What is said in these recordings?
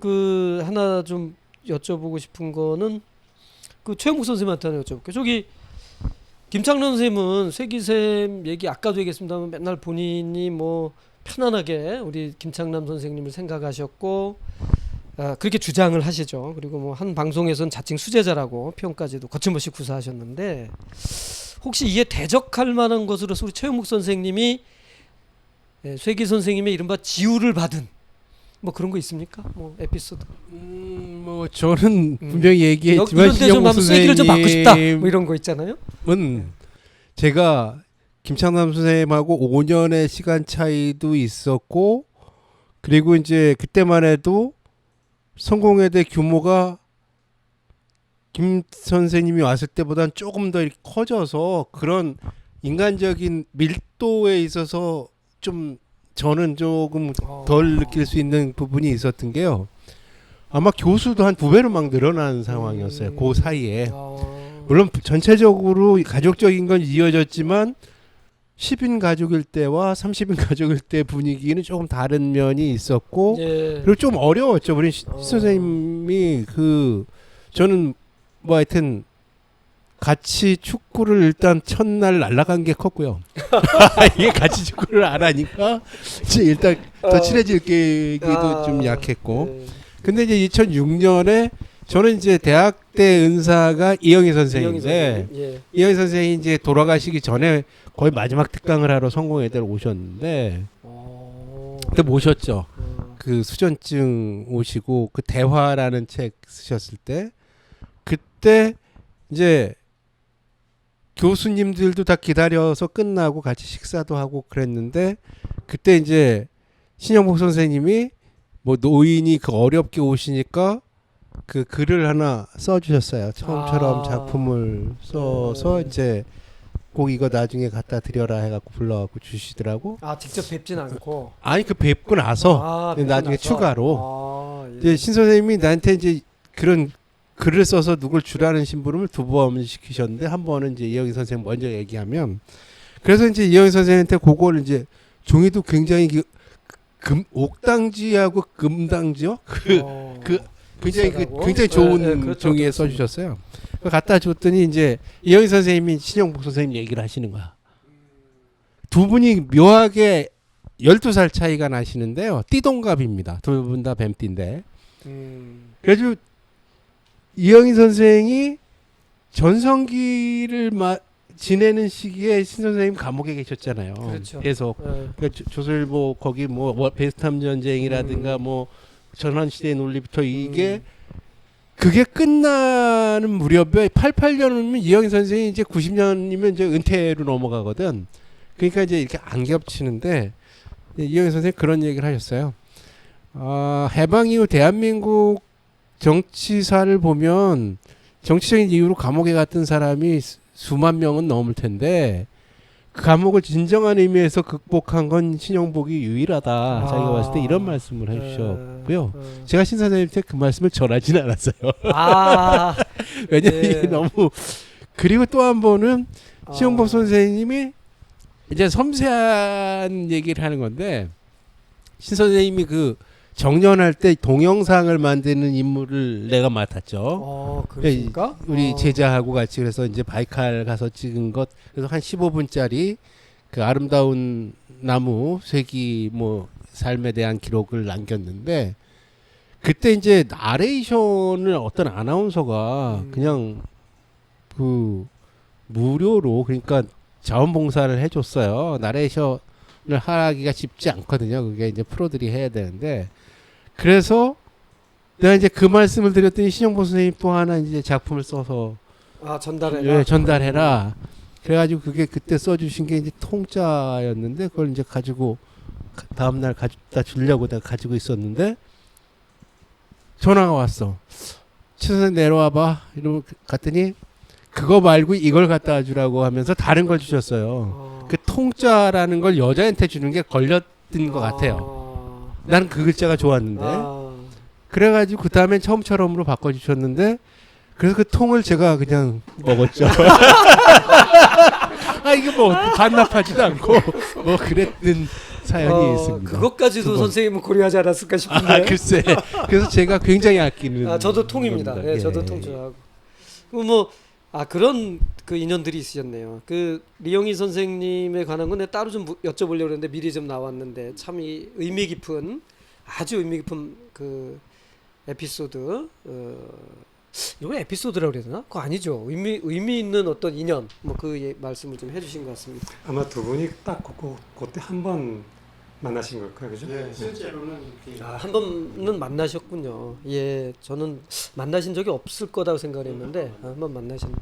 그 하나 좀 여쭤보고 싶은 거는 그 최영국 선생님한테 하나 여쭤볼게요. 저기 김창남 선생님은 쇠기샘 얘기 아까도 얘기했습니다만 맨날 본인이 뭐 편안하게 우리 김창남 선생님을 생각하셨고 그렇게 주장을 하시죠. 그리고 뭐 한 방송에서는 자칭 수제자라고 표현까지도 거침없이 구사하셨는데 혹시 이에 대적할 만한 것으로서 우리 최영국 선생님이 쇠기 선생님의 이른바 지우를 받은 뭐 그런 거 있습니까? 뭐 에피소드. 뭐 저는 분명히 얘기했지만 이런 데좀 하면 쇠기를 좀 맞고 싶다. 뭐 이런 거 있잖아요. 제가 김창남 선생님하고 5년의 시간 차이도 있었고 그리고 이제 그때만 해도 성공회대 규모가 김 선생님이 왔을 때보다는 조금 더 이렇게 커져서 그런 인간적인 밀도에 있어서 좀 저는 조금 덜 느낄 수 있는 부분이 있었던 게요. 아마 교수도 한 2배로 막 늘어난 상황이었어요. 그 사이에. 물론 전체적으로 가족적인 건 이어졌지만 10인 가족일 때와 30인 가족일 때 분위기는 조금 다른 면이 있었고 그리고 좀 어려웠죠. 우리 선생님이 저는 뭐 하여튼 같이 축구를 일단 첫날 날아간 게 컸고요. 이게 같이 축구를 안 하니까 일단 더 친해질 계기도 좀 약했고. 근데 이제 2006년에 저는 이제 대학 때 은사가 이영희 선생인데 이영희 선생이 이제 돌아가시기 전에 거의 마지막 특강을 하러 성공회대로 오셨는데 그때 모셨죠. 그 수전증 오시고 그 대화라는 책 쓰셨을 때 그때 이제 교수님들도 다 기다려서 끝나고 같이 식사도 하고 그랬는데 그때 이제 신영복 선생님이 뭐 노인이 그 어렵게 오시니까 그 글을 하나 써주셨어요. 처음처럼 작품을 써서 이제 꼭 이거 나중에 갖다 드려라 해갖고 불러갖고 주시더라고. 직접 뵙진 않고. 아니 그 뵙고 나서 나중에 추가로. 이제 신 선생님이 나한테 이제 그런 글을 써서 누굴 주라는 심부름을 2번 시키셨는데 한 번은 이제 이영희 선생님 먼저 얘기하면 그래서 이제 이영희 선생님한테 그걸 이제 종이도 굉장히 옥당지하고 금당지요? 굉장히 좋은 그렇죠, 종이에 써주셨어요. 갖다 줬더니 이제 이영희 선생님이 신영복 선생님 얘기를 하시는 거야. 두 분이 묘하게 12살 차이가 나시는데요. 띠동갑입니다. 두 분 다 뱀띠인데. 그래서 이영희 선생이 전성기를 지내는 시기에 신 선생님 감옥에 계셨잖아요. 그렇죠. 계속 그러니까 조선일보 거기 뭐 베트남 전쟁이라든가 뭐 전환시대의 논리부터 그게 끝나는 무렵에 88년이면 이영희 선생이 이제 90년이면 이제 은퇴로 넘어가거든. 그러니까 이제 이렇게 안 겹치는데 이영희 선생이 그런 얘기를 하셨어요. 해방 이후 대한민국 정치사를 보면 정치적인 이유로 감옥에 갔던 사람이 수만 명은 넘을 텐데 그 감옥을 진정한 의미에서 극복한 건 신영복이 유일하다. 자기가 봤을 때 이런 말씀을 해주셨고요. 제가 신 선생님한테 그 말씀을 전하지는 않았어요. 왜냐면 너무 그리고 또 한 번은 신영복 선생님이 이제 섬세한 얘기를 하는 건데 신 선생님이 그 정년할 때 동영상을 만드는 임무를 내가 맡았죠. 그러니까 우리 제자하고 같이 그래서 이제 바이칼 가서 찍은 것 그래서 한 15분짜리 그 아름다운 나무 쇠기 뭐 삶에 대한 기록을 남겼는데 그때 이제 나레이션을 어떤 아나운서가 그냥 그 무료로 그러니까 자원봉사를 해줬어요. 나레이션을 하기가 쉽지 않거든요. 그게 이제 프로들이 해야 되는데 그래서 내가 이제 그 말씀을 드렸더니 신영복 선생님 또 하나 이제 작품을 써서 전달해라. 전달해라. 그래가지고 그게 그때 써주신 게 이제 통짜였는데 그걸 이제 가지고 다음 날 가져다 주려고 내가 가지고 있었는데 전화가 왔어. 최 선생 내려와봐. 이러고 갔더니 그거 말고 이걸 갖다 주라고 하면서 다른 걸 주셨어요. 그 통짜라는 걸 여자한테 주는 게 걸렸던 것 같아요. 나는 그 글자가 좋았는데 그래가지고 그 다음엔 처음처럼으로 바꿔주셨는데 그래서 그 통을 제가 그냥 먹었죠. 이게 뭐 반납하지도 않고 뭐 그랬던 사연이 있습니다. 그것까지도 두 번. 선생님은 고려하지 않았을까 싶은데. 글쎄. 그래서 제가 굉장히 아끼는. 저도 통입니다. 겁니다. 예, 저도 통 좋아하고. 그런 그 인연들이 있으셨네요. 그 리영희 선생님에 관한 건 내가 따로 좀 여쭤보려고 했는데 미리 좀 나왔는데 참 이 의미 깊은 아주 의미 깊은 그 에피소드. 이걸 에피소드라고 그래야 되나? 그거 아니죠. 의미 있는 어떤 인연 그 말씀을 좀 해주신 것 같습니다. 아마 두 분이 딱 그때 한 번 만나신 걸까요, 그죠? 네, 실제로는 한 번은 만나셨군요. 예, 저는 만나신 적이 없을 거라고 생각했는데 한 번 만나셨네.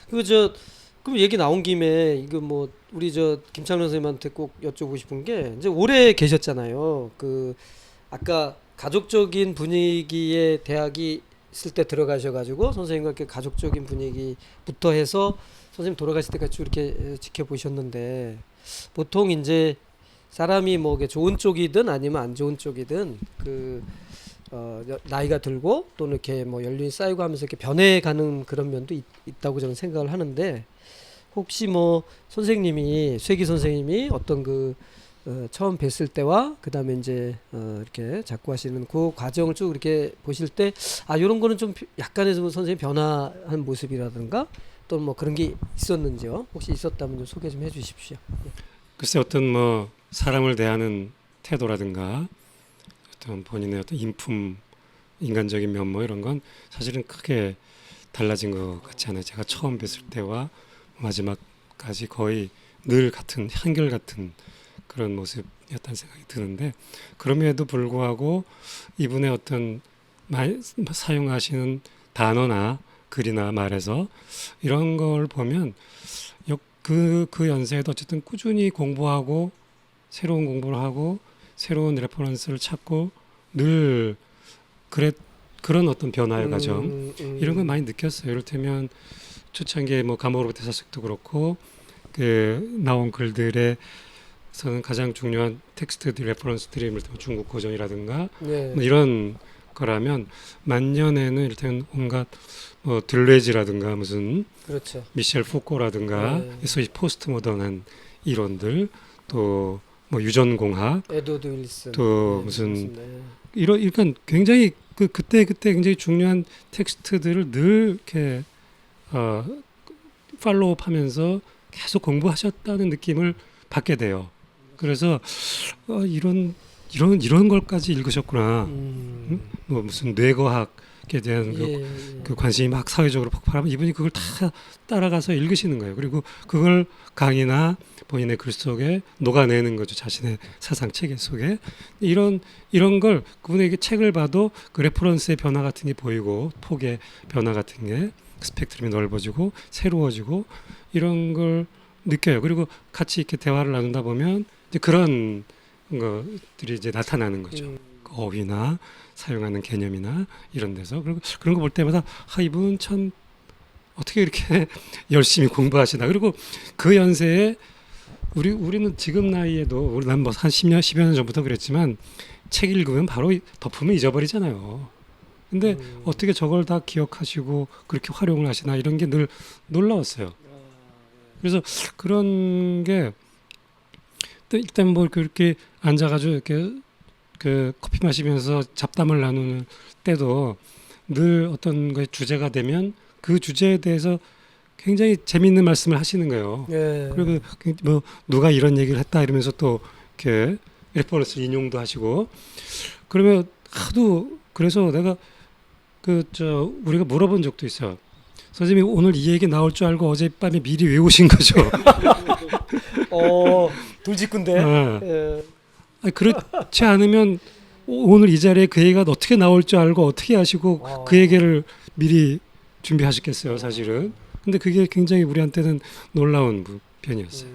그럼 얘기 나온 김에 이거 우리 김창룡 선생님한테 꼭 여쭤보고 싶은 게 이제 오래 계셨잖아요. 그 아까 가족적인 분위기의 대학이 있을 때 들어가셔가지고 선생님과 이렇게 가족적인 분위기부터 해서 선생님 돌아가실 때까지 쭉 이렇게 지켜보셨는데 보통 이제 사람이 좋은 쪽이든 아니면 안 좋은 쪽이든 나이가 들고 또는 이렇게 연륜이 쌓이고 하면서 이렇게 변해가는 그런 면도 있다고 저는 생각을 하는데 혹시 선생님이 쇠기 선생님이 어떤 처음 뵀을 때와 그다음에 이제 이렇게 작고하시는 그 과정을 쭉 이렇게 보실 때 이런 거는 좀 약간의 선생님 변화한 모습이라든가 또는 그런 게 있었는지요? 혹시 있었다면 좀 소개 좀 해주십시오. 글쎄 어떤 사람을 대하는 태도라든가 어떤 본인의 어떤 인품, 인간적인 면모 이런 건 사실은 크게 달라진 것 같지 않아요. 제가 처음 뵀을 때와 마지막까지 거의 늘 같은 한결같은 그런 모습이었다는 생각이 드는데 그럼에도 불구하고 이분의 어떤 사용하시는 단어나 글이나 말에서 이런 걸 보면 그 연세에도 어쨌든 꾸준히 공부하고 새로운 공부를 하고 새로운 레퍼런스를 찾고 늘 그런 어떤 변화의 과정 이런 걸 많이 느꼈어요. 이를테면 초창기에 감옥으로부터 사색도 그렇고 나온 글들에서는 가장 중요한 텍스트들 레퍼런스들이 이를테면 중국 고전이라든가 네. 이런 거라면 만년에는 이를테면 온갖 들레지라든가 무슨 그렇죠. 미셸 포코라든가 네. 소위 포스트 모던한 이론들 또 유전공학 에드워드 윌슨 또 무슨 네. 그러니까 굉장히 그때 굉장히 중요한 텍스트들을 늘 이렇게 팔로우하면서 계속 공부하셨다는 느낌을 받게 돼요. 그래서 이런 걸까지 읽으셨구나. 무슨 뇌과학에 대한 그 관심이 막 사회적으로 폭발하면 이분이 그걸 다 따라가서 읽으시는 거예요. 그리고 그걸 강의나 본인의 글 속에 녹아내는 거죠. 자신의 사상 체계 속에. 이런 걸 그분에게 책을 봐도 그 레퍼런스의 변화 같은 게 보이고 폭의 변화 같은 게 스펙트럼이 넓어지고 새로워지고 이런 걸 느껴요. 그리고 같이 이렇게 대화를 나누다 보면 이제 그런 것들이 이제 나타나는 거죠. 어휘나 사용하는 개념이나 이런 데서 그런 거 볼 때마다 이분 참 어떻게 이렇게 열심히 공부하시나. 그리고 그 연세에 우리는 지금 나이에도 난 한 10여 년 전부터 그랬지만 책 읽으면 바로 덮으면 잊어버리잖아요. 근데 어떻게 저걸 다 기억하시고 그렇게 활용을 하시나 이런 게 늘 놀라웠어요. 그래서 그런 게 또 일단 그렇게 앉아가지고 이렇게 커피 마시면서 잡담을 나누는 때도 늘 어떤 거에 주제가 되면 그 주제에 대해서 굉장히 재미있는 말씀을 하시는 거예요. 네. 그리고 누가 이런 얘기를 했다 이러면서 또 이렇게 레퍼런스 인용도 하시고 그러면 하도 그래서 내가 우리가 물어본 적도 있어요. 선생님이 오늘 이 얘기 나올 줄 알고 어젯밤에 미리 외우신 거죠. 돌직구인데. 네. 그렇지 않으면 오늘 이 자리에 그 얘기가 어떻게 나올 줄 알고 어떻게 하시고 그 얘기를 미리 준비하셨겠어요, 사실은. 근데 그게 굉장히 우리한테는 놀라운 편이었어요.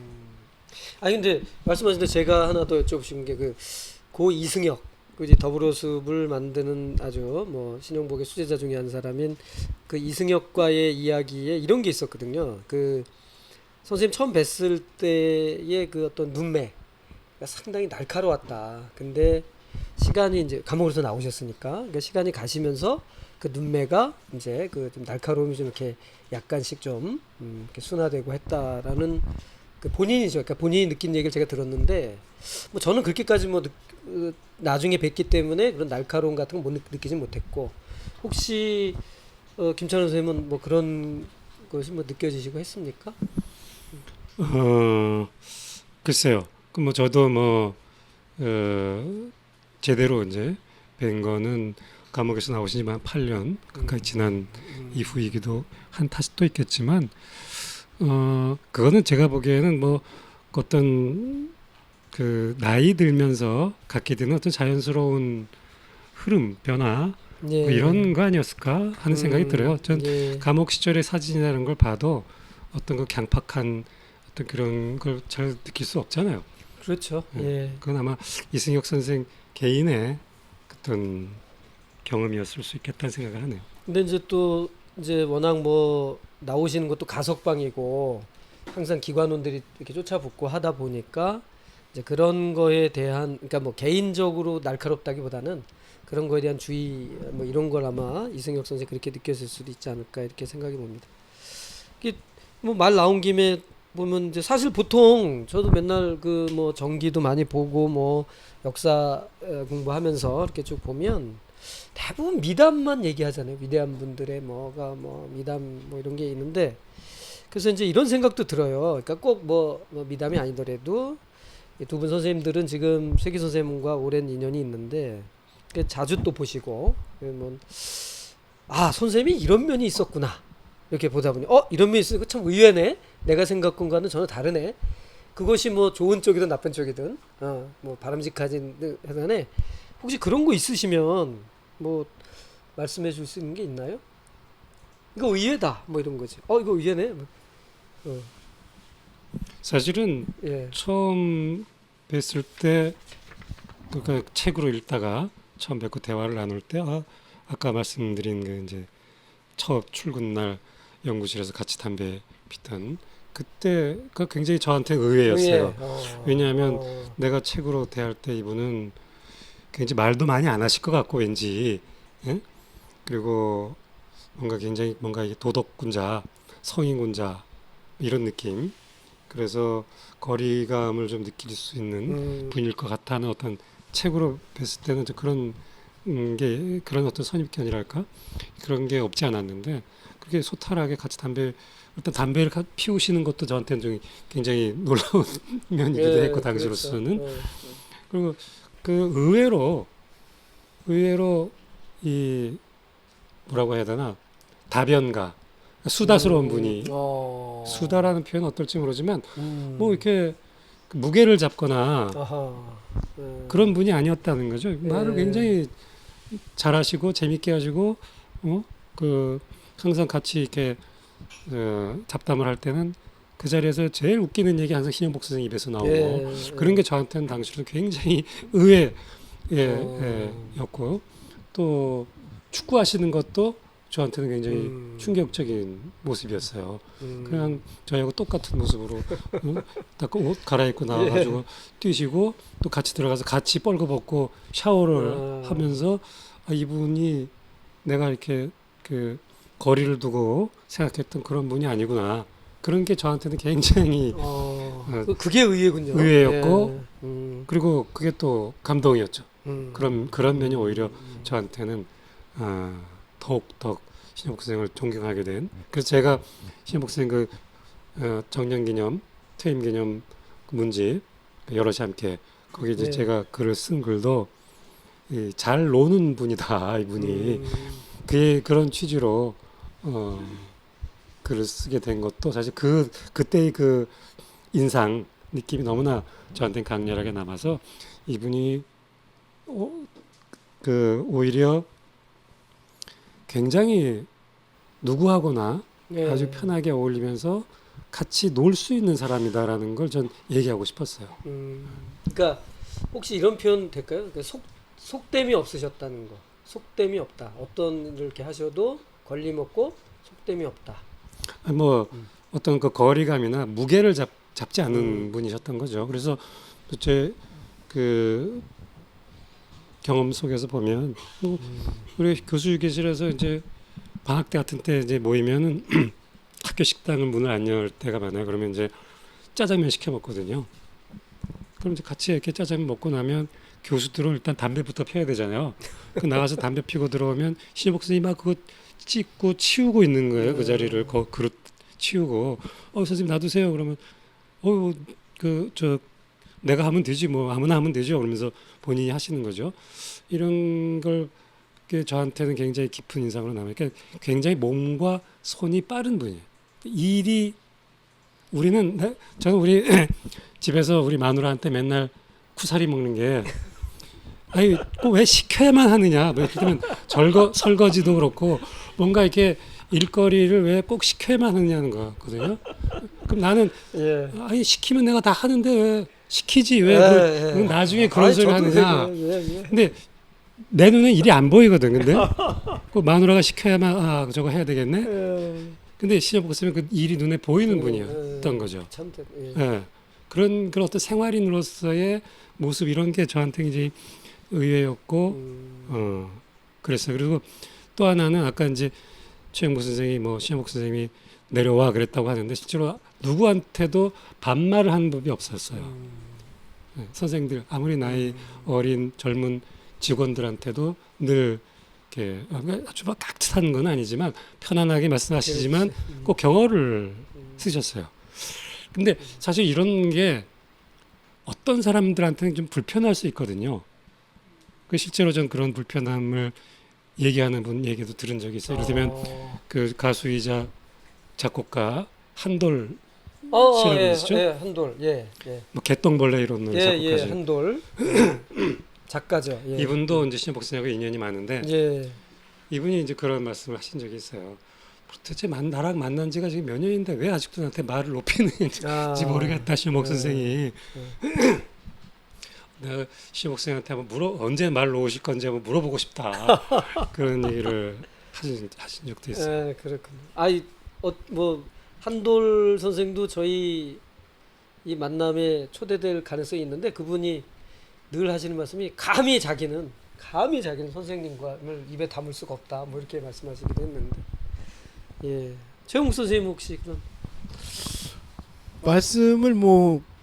근데 말씀하신데 제가 하나 더 여쭤보신 게 고 이승혁 더불어숲을 만드는 아주 신용복의 수제자 중에 한 사람인 그 이승혁과의 이야기에 이런 게 있었거든요. 선생님 처음 뵀을 때의 그 어떤 눈매가 상당히 날카로웠다. 근데 시간이 이제 감옥에서 나오셨으니까 그러니까 시간이 가시면서 그 눈매가 이제 좀 날카로움이 좀 이렇게 약간씩 좀 이렇게 순화되고 했다라는 그 본인이죠. 그러니까 본인이 느낀 얘기를 제가 들었는데 뭐 저는 그렇게까지 뭐 나중에 뵀기 때문에 그런 날카로움 같은 거 못 느끼진 못했고 혹시 김찬원 선생님은 뭐 그런 것이 뭐 느껴지시고 했습니까? 글쎄요. 그 뭐 저도 뭐 제대로 이제 뵌 거는 감옥에서 나오신 지만 8년 가까이 지난 이후이기도 한 탓이 또 있겠지만 그거는 제가 보기에는 뭐 어떤 그 나이 들면서 갖게 되는 어떤 자연스러운 흐름 변화 예. 뭐 이런 거 아니었을까 하는 생각이 들어요. 전 예. 감옥 시절의 사진이라는 걸 봐도 어떤 그 강팍한 어떤 그런 걸 잘 느낄 수 없잖아요. 그렇죠. 예. 그건 아마 이승혁 선생 개인의 어떤 경험이었을 수 있겠다는 생각을 하네요. 근데 이제 또 이제 워낙 뭐 나오시는 것도 가석방이고 항상 기관원들이 이렇게 쫓아붙고 하다 보니까 이제 그런 거에 대한 그러니까 뭐 개인적으로 날카롭다기보다는 그런 거에 대한 주의 뭐 이런 걸 아마 이승혁 선생 그렇게 느꼈을 수도 있지 않을까 이렇게 생각이 봅니다. 이게 뭐 말 나온 김에 보면 이제 사실 보통 저도 맨날 그 뭐 전기도 많이 보고 뭐 역사 공부하면서 이렇게 쭉 보면 대부분 미담만 얘기하잖아요. 위대한 분들의 뭐가 뭐 미담 뭐 이런 게 있는데 그래서 이제 이런 생각도 들어요. 그러니까 꼭 뭐 미담이 아니더라도 두 분 선생님들은 지금 세기 선생님과 오랜 인연이 있는데 자주 또 보시고 그러면 아 선생님이 이런 면이 있었구나 이렇게 보다 보니 이런 면이 있으니까 참 의외네. 내가 생각과는 전혀 다르네. 그것이 뭐 좋은 쪽이든 나쁜 쪽이든 뭐 바람직하진 하간에 혹시 그런 거 있으시면 뭐 말씀해 줄 수 있는 게 있나요? 이거 의외다 뭐 이런 거지. 이거 의외네. 사실은 예. 처음 뵀을 때 그러니까 책으로 읽다가 처음 뵙고 대화를 나눌 때 아까 말씀드린 그 이제 첫 출근 날 연구실에서 같이 담배 피던 그때가 굉장히 저한테 의외였어요. 왜냐하면 내가 책으로 대할 때 이분은 굉장히 말도 많이 안 하실 것 같고 왠지 예? 그리고 뭔가 굉장히 뭔가 이게 도덕군자, 성인군자 이런 느낌. 그래서 거리감을 좀 느낄 수 있는 분일 것 같다는 어떤 책으로 뵀을 때는 그런 게 그런 어떤 선입견이랄까 그런 게 없지 않았는데 그렇게 소탈하게 같이 일단 담배를 피우시는 것도 저한테는 좀 굉장히 놀라운 면이기도 했고 당시로서는 그렇죠. 그리고 그 의외로 이 뭐라고 해야 되나 다변가 수다스러운 분이 수다라는 표현 어떨지 모르지만 뭐 이렇게 무게를 잡거나 그런 분이 아니었다는 거죠. 말을 굉장히 잘하시고 재밌게 하시고 그 항상 같이 이렇게 잡담을 할 때는 그 자리에서 제일 웃기는 얘기 항상 신영복 선생 입에서 나오고 그런 게 저한테는 당시로 굉장히 의외였고 또 축구하시는 것도 저한테는 굉장히 충격적인 모습이었어요. 그냥 저희하고 똑같은 모습으로 딱 옷 갈아입고 나와가지고 뛰시고 또 같이 들어가서 같이 뻘거벗고 샤워를 하면서 이분이 내가 이렇게 그 거리를 두고 생각했던 그런 분이 아니구나. 그런 게 저한테는 굉장히 그게 의외군요. 의외였고 그리고 그게 또 감동이었죠. 그런 면이 오히려 저한테는 더욱 신영복 선생을 존경하게 된. 그래서 제가 신영복 선생 그 정년기념, 퇴임기념 문집 여럿이 함께 거기 이제 제가 글을 쓴 글도 잘 노는 분이다 이분이 그런 취지로 글을 쓰게 된 것도 사실 그때의 그 인상 느낌이 너무나 저한테는 강렬하게 남아서 이분이 오히려 굉장히 누구하고나 아주 편하게 어울리면서 같이 놀 수 있는 사람이다라는 걸 전 얘기하고 싶었어요. 그러니까 혹시 이런 표현 될까요? 그러니까 속됨이 없으셨다는 거. 속됨이 없다. 어떤 일을 이렇게 하셔도 걸림 없고 속됨이 없다. 뭐 어떤 그 거리감이나 무게를 잡지 않는 분이셨던 거죠. 그래서 제 그 경험 속에서 보면 우리 교수휴게실에서 이제 방학 때 같은 때 이제 모이면은 학교 식당은 문을 안 열 때가 많아요. 그러면 이제 짜장면 시켜 먹거든요. 그럼 이제 같이 이렇게 짜장면 먹고 나면 교수들은 일단 담배부터 피워야 되잖아요. 그 나가서 담배 피고 들어오면 신입 선생님이 막 그거 찍고 치우고 있는 거예요. 그 자리를 그릇 치우고 선생님 놔두세요. 그러면 저 내가 하면 되지 뭐 아무나 하면 되죠. 그러면서 본인이 하시는 거죠. 이런 걸 저한테는 굉장히 깊은 인상으로 남아요. 그러니까 굉장히 몸과 손이 빠른 분이에요. 일이 저는 우리 집에서 우리 마누라한테 맨날 쿠사리 먹는 게 아니 꼭 왜 시켜야만 하느냐. 뭐 예를 들면 설거지도 그렇고 뭔가 이렇게 일거리를 왜 꼭 시켜야만 하느냐는 거거든요. 그럼 나는 아니 시키면 내가 다 하는데 왜 시키지 왜 나중에 그런 소리 하느냐. 근데 내 눈에 일이 안 보이거든. 근데 그 마누라가 시켜야만 저거 해야 되겠네. 근데 신여복 쓰면 그 일이 눈에 보이는 분이었던 거죠. 그런 어떤 생활인으로서의 모습 이런 게 저한테 이제 의외였고 그랬어요. 그리고 또 하나는 아까 이제 최영보 선생이 신여복 선생님이 내려와 그랬다고 하는데 실제로 누구한테도 반말을 하는 법이 없었어요. 선생들 아무리 나이 어린 젊은 직원들한테도 늘 이렇게 아주 막 깍듯한 건 아니지만 편안하게 말씀하시지만 꼭 경어를 쓰셨어요. 근데 사실 이런 게 어떤 사람들한테는 좀 불편할 수 있거든요. 그 실제로 전 그런 불편함을 얘기하는 분 얘기도 들은 적이 있어요. 예를 들면 그 가수이자 작곡가 한돌 씨라고 계시죠? 한돌. 뭐 개똥벌레 이런 작곡가죠. 한돌. 작가죠. 이분도 이제 신여복 선생님하고 인연이 많은데 이분이 이제 그런 말씀을 하신 적이 있어요. 도대체 나랑 만난 지가 지금 몇 년인데 왜 아직도 나한테 말을 높이는지 모르겠다. 신여복 선생이. 내가 신여복 선생한테 한번 언제 말 놓으실 건지 한번 물어보고 싶다. 그런 얘기를 하신 적도 있어요. 그렇군요. 한돌 선생도 저희 이 만남에 초대될 가능성이 있는데 그분이 늘 하시는 말씀이 감히 자기는 선생님과를 입에 담을 수가 없다. 뭐 이렇게 말씀하시기도 했는데. 최영욱 선생님 혹시 그런 말씀을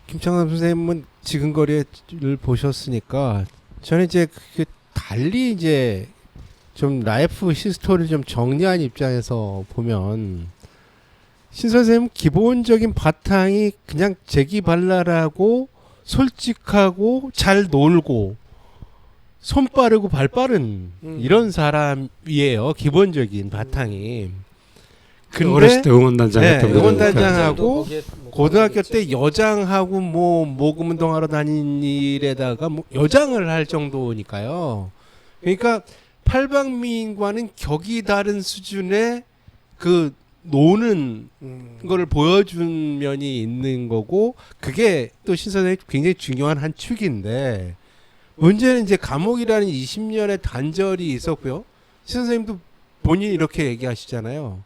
김창남 선생님은 지근거리를 보셨으니까 저는 이제 달리 이제 좀 라이프 히스토리를 좀 정리한 입장에서 보면 신 선생님 기본적인 바탕이 그냥 재기발랄하고 솔직하고 잘 놀고 손 빠르고 발 빠른 이런 사람이에요. 기본적인 바탕이. 근데 어렸을 때 응원단장 했던 응원단장하고 고등학교 때 여장하고 모금 운동하러 다닌 일에다가 여장을 할 정도니까요. 그러니까 팔방미인과는 격이 다른 수준의 그 노는 거를 보여준 면이 있는 거고 그게 또 신선생님 굉장히 중요한 한 축인데 문제는 이제 감옥이라는 20년의 단절이 있었고요. 신선생님도 본인이 이렇게 얘기하시잖아요.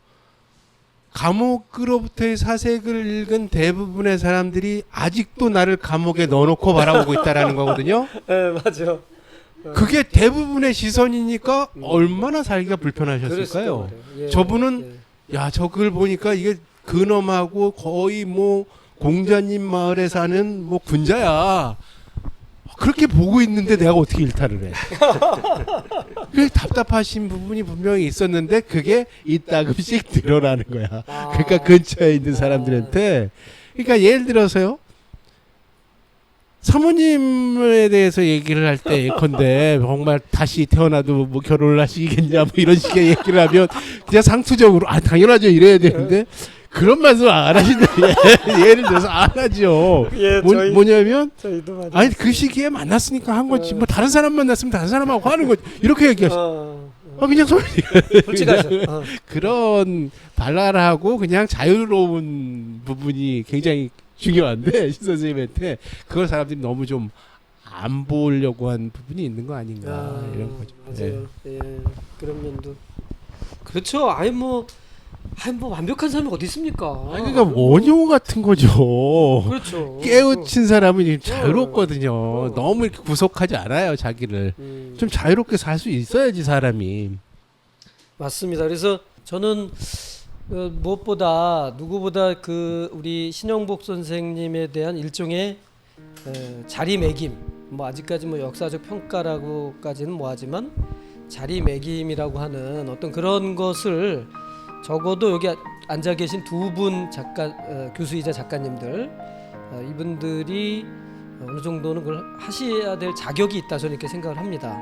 감옥으로부터의 사색을 읽은 대부분의 사람들이 아직도 나를 감옥에 넣어놓고 바라보고 있다라는 거거든요. 맞아. 그게 대부분의 시선이니까 얼마나 살기가 불편하셨을까요? 저분은 저 글 보니까 이게 근엄하고 거의 공자님 마을에 사는 군자야. 그렇게 보고 있는데 내가 어떻게 일탈을 해? 그래서 답답하신 부분이 분명히 있었는데 그게 이따금씩 드러나는 거야. 그러니까 근처에 있는 사람들한테. 그러니까 예를 들어서요. 사모님에 대해서 얘기를 할 때 예컨대 정말 다시 태어나도 결혼을 하시겠냐 이런 식의 얘기를 하면 그냥 상투적으로 당연하죠 이래야 되는데 그런 말씀 안 하신다. 예를 들어서 안 하죠. 뭐냐면 아니 그 시기에 만났으니까 한 거지 다른 사람 만났으면 다른 사람하고 하는 거지 이렇게 얘기하시죠. 그냥 솔직하죠. 그런 발랄하고 그냥 자유로운 부분이 굉장히 중요한데 신 선생님한테 그걸 사람들이 너무 좀 안 보려고 한 부분이 있는 거 아닌가 이런 거죠. 맞아요. 그런 면도 그렇죠. 완벽한 사람이 어디 있습니까? 그러니까 원효 같은 거죠. 그렇죠. 깨우친 사람은 자유롭거든요. 너무 이렇게 구속하지 않아요 자기를. 좀 자유롭게 살 수 있어야지 사람이. 맞습니다. 그래서 저는 무엇보다 누구보다 그 우리 신영복 선생님에 대한 일종의 자리매김, 뭐 아직까지 뭐 역사적 평가라고까지는 뭐하지만 자리매김이라고 하는 어떤 그런 것을 적어도 여기 앉아 계신 두 분 작가, 교수이자 작가님들, 이분들이 어느 정도는 그걸 하셔야 될 자격이 있다, 저는 이렇게 생각을 합니다.